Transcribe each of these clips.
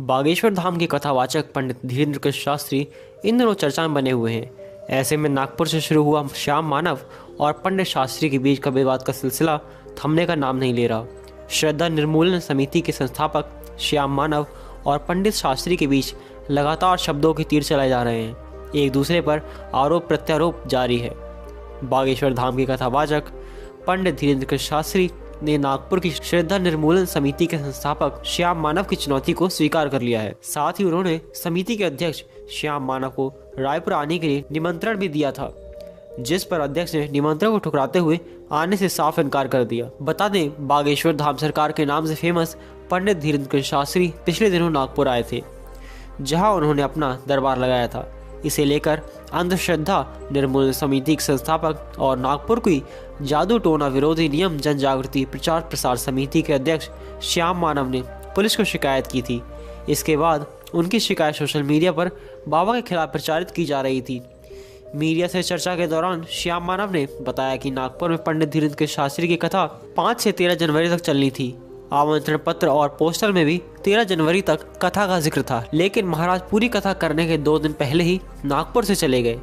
बागेश्वर धाम के कथावाचक पंडित धीरेन्द्र कृष्ण शास्त्री इन दिनों चर्चा में बने हुए हैं। ऐसे में नागपुर से शुरू हुआ श्याम मानव और पंडित शास्त्री के बीच का विवाद का सिलसिला थमने का नाम नहीं ले रहा। श्रद्धा निर्मूलन समिति के संस्थापक श्याम मानव और पंडित शास्त्री के बीच लगातार शब्दों के तीर चलाए जा रहे हैं। एक दूसरे पर आरोप प्रत्यारोप जारी है। बागेश्वर धाम के कथावाचक पंडित धीरेन्द्र कृष्ण शास्त्री ने नागपुर की श्रद्धा निर्मूलन समिति के संस्थापक श्याम मानव की चुनौती को स्वीकार कर लिया है। साथ ही उन्होंने समिति के अध्यक्ष श्याम मानव को रायपुर आने के लिए निमंत्रण भी दिया था, जिस पर अध्यक्ष ने निमंत्रण को ठुकराते हुए आने से साफ इनकार कर दिया। बता दें, बागेश्वर धाम सरकार के नाम से फेमस पंडित धीरेन्द्र कृष्ण शास्त्री पिछले दिनों नागपुर आए थे, जहां उन्होंने अपना दरबार लगाया था। इसे लेकर अंधश्रद्धा निर्मूलन समिति के संस्थापक और नागपुर की जादू टोना विरोधी नियम जन जागृति प्रचार प्रसार समिति के अध्यक्ष श्याम मानव ने पुलिस को शिकायत की थी। इसके बाद उनकी शिकायत सोशल मीडिया पर बाबा के खिलाफ प्रचारित की जा रही थी। मीडिया से चर्चा के दौरान श्याम मानव ने बताया कि नागपुर में पंडित धीरेन्द्र कृष्ण शास्त्री की कथा 5 से 13 जनवरी तक चलनी थी। आमंत्रण पत्र और पोस्टर में भी 13 जनवरी तक कथा का जिक्र था, लेकिन महाराज पूरी कथा करने के 2 दिन पहले ही नागपुर से चले गए।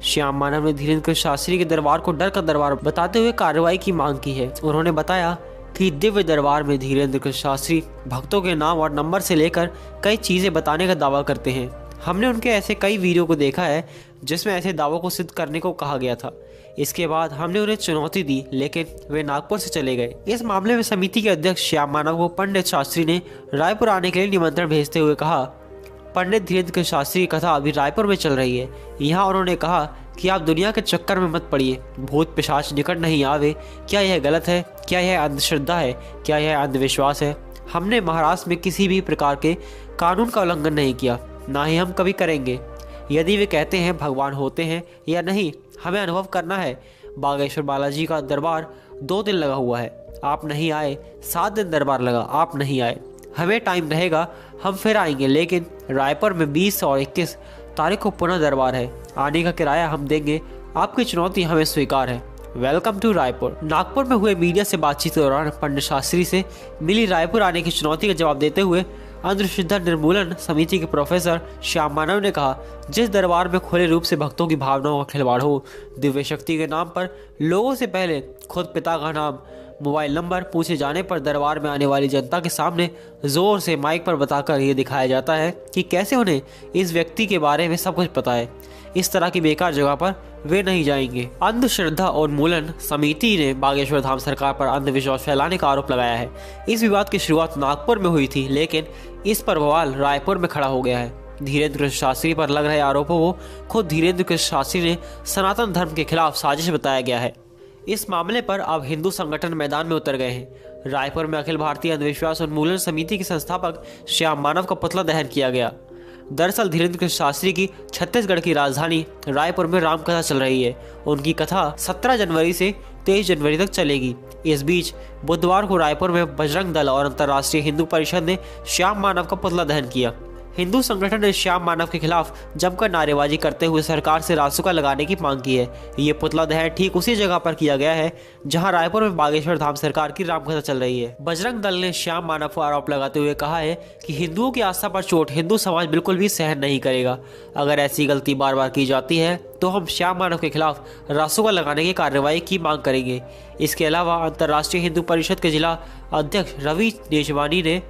श्याम मानव ने धीरेन्द्र कृष्ण शास्त्री के दरबार को डर का दरबार बताते हुए कार्रवाई की मांग की है। उन्होंने बताया कि दिव्य दरबार में धीरेन्द्र कृष्ण शास्त्री भक्तों के नाम और नंबर से लेकर कई चीजें बताने का दावा करते हैं। हमने उनके ऐसे कई वीडियो को देखा है जिसमें ऐसे दावों को सिद्ध करने को कहा गया था। इसके बाद हमने उन्हें चुनौती दी, लेकिन वे नागपुर से चले गए। इस मामले में समिति के अध्यक्ष श्याम मानव को पंडित शास्त्री ने रायपुर आने के लिए निमंत्रण भेजते हुए कहा, पंडित धीरेन्द्र कृष्ण शास्त्री की कथा अभी रायपुर में चल रही है। यहाँ उन्होंने कहा कि आप दुनिया के चक्कर में मत पड़िए, भूत पिशाच निकट नहीं आवे। क्या यह गलत है? क्या यह अंधश्रद्धा है? क्या यह अंधविश्वास है? हमने महाराष्ट्र में किसी भी प्रकार के कानून का उल्लंघन नहीं किया, ना ही हम कभी करेंगे। यदि वे कहते हैं भगवान होते हैं या नहीं, हमें अनुभव करना है। बागेश्वर बालाजी का दरबार 2 दिन लगा हुआ है, आप नहीं आए। 7 दिन दरबार लगा, आप नहीं आए। हमें टाइम रहेगा, हम फिर आएंगे, लेकिन रायपुर में 20 और 21 तारीख को पुनः दरबार है। आने का किराया हम देंगे। आपकी चुनौती हमें स्वीकार है। Welcome to Raipur. नागपुर में हुए मीडिया से बातचीत के दौरान पंडित शास्त्री से मिली रायपुर आने की चुनौती का जवाब देते हुए अंधश्रद्धा निर्मूलन समिति के प्रोफेसर श्याम मानव ने कहा, जिस दरबार में खुले रूप से भक्तों की भावनाओं का खिलवाड़ हो, दिव्य शक्ति के नाम पर लोगों से पहले खुद पिता का नाम मोबाइल नंबर पूछे जाने पर दरबार में आने वाली जनता के सामने जोर से माइक पर बताकर ये दिखाया जाता है कि कैसे उन्हें इस व्यक्ति के बारे में सब कुछ पता है। इस तरह की बेकार जगह पर वे नहीं जाएंगे। अंधश्रद्धा उन्मूलन समिति ने बागेश्वर धाम सरकार पर अंधविश्वास फैलाने का आरोप लगाया है। इस विवाद की शुरुआत नागपुर में हुई थी, लेकिन इस पर बवाल रायपुर में खड़ा हो गया है। धीरेन्द्र कृष्ण शास्त्री पर लग रहे आरोपों को खुद धीरेन्द्र कृष्ण शास्त्री ने सनातन धर्म के खिलाफ साजिश बताया गया है। इस मामले पर अब हिंदू संगठन मैदान में उतर गए हैं। रायपुर में अखिल भारतीय अंधविश्वास उन्मूलन समिति के संस्थापक श्याम मानव का पुतला दहन किया गया। दरअसल धीरेन्द्र कृष्ण शास्त्री की छत्तीसगढ़ की राजधानी रायपुर में रामकथा चल रही है। उनकी कथा 17 जनवरी से 23 जनवरी तक चलेगी। इस बीच बुधवार को रायपुर में बजरंग दल और अंतर्राष्ट्रीय हिंदू परिषद ने श्याम मानव का पुतला दहन किया। हिंदू संगठन ने श्याम मानव के खिलाफ जमकर नारेबाजी करते हुए सरकार से रासुका लगाने की मांग की है। ये पुतला दहन ठीक उसी जगह पर किया गया है जहां रायपुर में बागेश्वर धाम सरकार की रामकथा चल रही है। बजरंग दल ने श्याम मानव पर आरोप लगाते हुए कहा है कि हिंदुओं की आस्था पर चोट हिंदू समाज बिल्कुल भी सहन नहीं करेगा। अगर ऐसी गलती बार बार की जाती है तो हम श्याम मानव के खिलाफ रासुका लगाने की कार्रवाई की मांग करेंगे। इसके अलावा अंतर्राष्ट्रीय हिंदू परिषद के जिला अध्यक्ष रवि देशवानी ने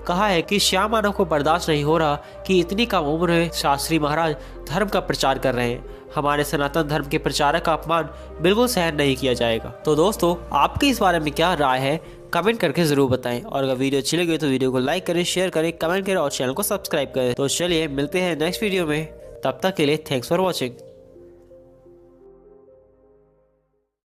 कहा है कि श्याम मानव को बर्दाश्त नहीं हो रहा कि इतनी कम उम्र में शास्त्री महाराज धर्म का प्रचार कर रहे हैं। हमारे सनातन धर्म के प्रचारक का अपमान बिल्कुल सहन नहीं किया जाएगा। तो दोस्तों, आपकी इस बारे में क्या राय है, कमेंट करके जरूर बताएं। और अगर वीडियो अच्छी लगी तो वीडियो को लाइक करें, शेयर करें, कमेंट करें और चैनल को सब्सक्राइब करें। तो चलिए मिलते हैं नेक्स्ट वीडियो में। तब तक के लिए थैंक्स फॉर वॉचिंग।